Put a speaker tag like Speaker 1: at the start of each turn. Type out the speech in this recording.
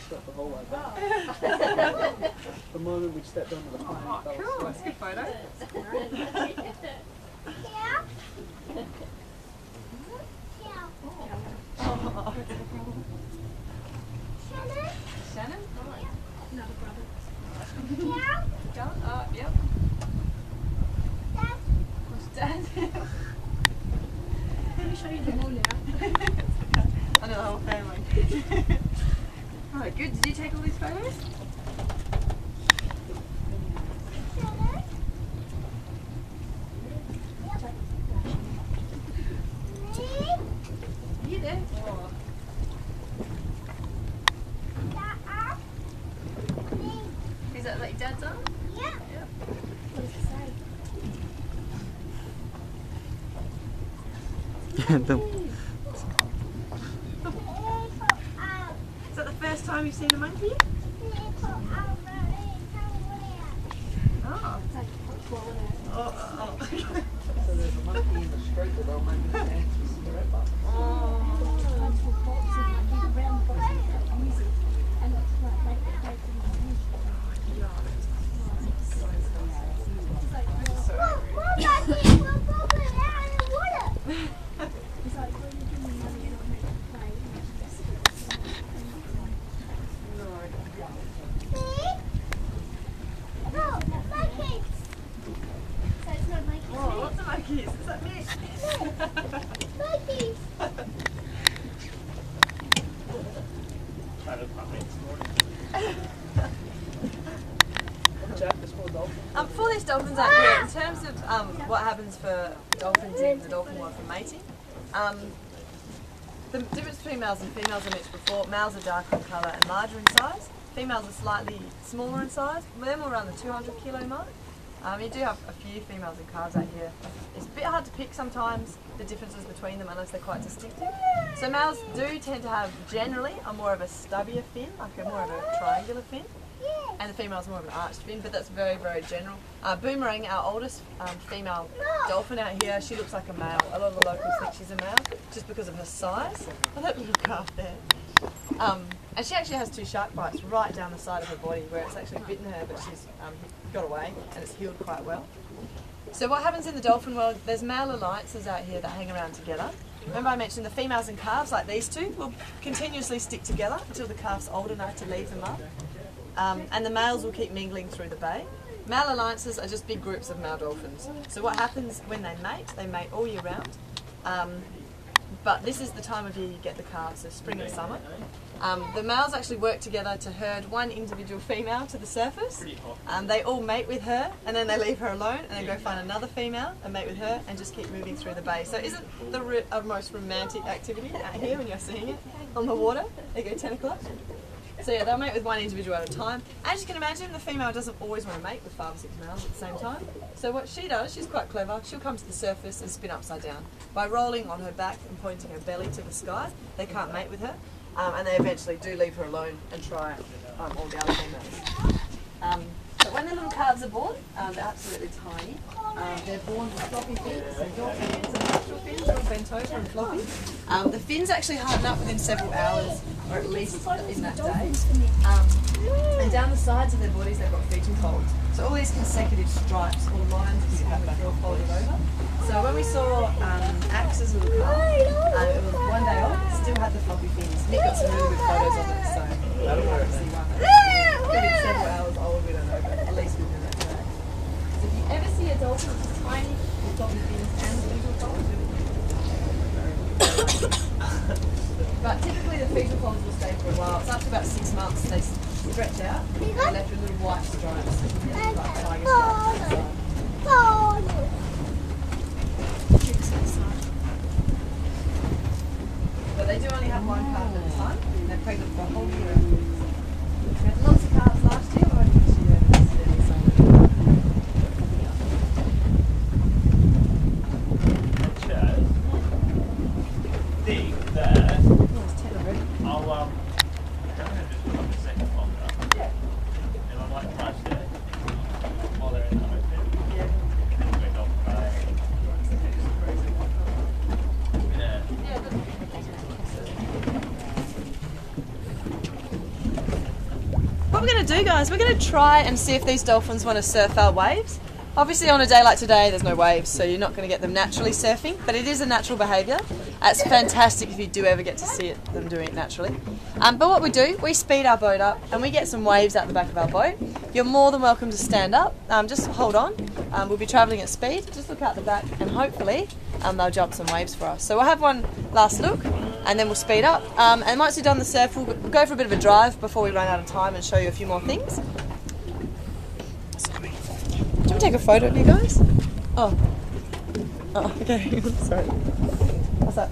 Speaker 1: shot the whole way back. The moment we stepped onto the plane,
Speaker 2: Oh, cool. That's a good photo. Oh. Shannon?
Speaker 3: Another brother.
Speaker 2: John? Oh, yep. Dad?
Speaker 3: Let me show you them all now.
Speaker 2: I know the whole family. Alright, good. Did you take all these photos? You did? Oh. Is that like Dad's arm?
Speaker 3: Yeah.
Speaker 2: Yep.
Speaker 3: What does it say?
Speaker 2: Is that the first time you've seen a monkey? Oh.
Speaker 3: It's like swollen out.
Speaker 2: Oh.
Speaker 1: So there's a monkey in the street that they'll make his hands with cigarette butts.
Speaker 2: Oh.
Speaker 3: Into boxes, like these round boxes that you use it, and it's like make it break in your hand. It's like, it's like when you give me money and I'll make it play. So it's not making
Speaker 2: Oh, lots of monkeys. Is that me?
Speaker 1: Jack, there's 4 dolphins.
Speaker 2: For these dolphins out here, in terms of what happens for dolphins in the dolphin world for mating, the difference between males and females I mentioned before, males are darker in colour and larger in size. Females are slightly smaller in size, they're more around the 200 kilo mark. You do have a few females and calves out here. It's a bit hard to pick sometimes the differences between them unless they're quite distinctive. So males do tend to have generally a more of a stubbier fin, like a more of a triangular fin. And the female's more of an arched fin, but that's very, very general. Boomerang, our oldest female dolphin out here, she looks like a male. A lot of the locals think she's a male just because of her size. Oh, that little calf there. And she actually has 2 shark bites right down the side of her body where it's actually bitten her, but she's got away and it's healed quite well. So what happens in the dolphin world, there's male alliances out here that hang around together. Remember I mentioned the females and calves, like these two, will continuously stick together until the calf's old enough to leave them up. And the males will keep mingling through the bay. Male alliances are just big groups of male dolphins. So what happens when they mate all year round. But this is the time of year you get the calves, so spring and summer. The males actually work together to herd one individual female to the surface. They all mate with her and then they leave her alone and then go find another female and mate with her and just keep moving through the bay. So isn't the most romantic activity out here when you're seeing it on the water? They go 10 o'clock. So yeah, they'll mate with one individual at a time. As you can imagine, the female doesn't always want to mate with 5 or 6 males at the same time. So what she does, she's quite clever, she'll come to the surface and spin upside down. By rolling on her back and pointing her belly to the sky, they can't mate with her. And they eventually do leave her alone and try all the other females. But when the little calves are born, they're absolutely tiny. They're born with floppy fins, and dolphin fins and natural fins, all bent over and floppy. The fins actually harden up within several hours, or at least in that day. And down the sides of their bodies they've got feature folds. So all these consecutive stripes or lines you see when we feel folded over. So when we saw Axe's little calf, it was 1 day old, it still had the floppy fins. Nick got some really good photos of it, so that'll see one. Could be several hours old, we don't know, but at least we know that today. So if you ever see a dolphin which is tiny with floppy fins and feature folds, but typically the feature folds will stay for a while. It's up to about 6 months they stretch out and they're left with little white stripes, like tiger stripes. But they do only have 1 calf at a time, and they're pregnant for a whole year. We had lots of calves last year, but I think this year it's fairly summer.
Speaker 4: Chaz, thing there.
Speaker 2: Oh, it's 10 already.
Speaker 4: I'll I'm gonna just put a second longer.
Speaker 2: Yeah.
Speaker 4: And I might crash there while they're in the open.
Speaker 2: Yeah.
Speaker 4: We're not playing. Yeah.
Speaker 2: Yeah, but we're going to do, guys, we're going to try and see if these dolphins want to surf our waves. Obviously on a day like today there's no waves, so you're not going to get them naturally surfing, but it is a natural behaviour. It's fantastic if you do ever get to see them doing it naturally. But what we do, we speed our boat up and we get some waves out the back of our boat. You're more than welcome to stand up, just hold on. We'll be travelling at speed, just look out the back and hopefully they'll jump some waves for us. So we'll have one last look and then we'll speed up. And once we've done the surf, we'll go for a bit of a drive before we run out of time and show you a few more things. Do you want to take a photo of you guys? Oh, okay. Sorry. What's that?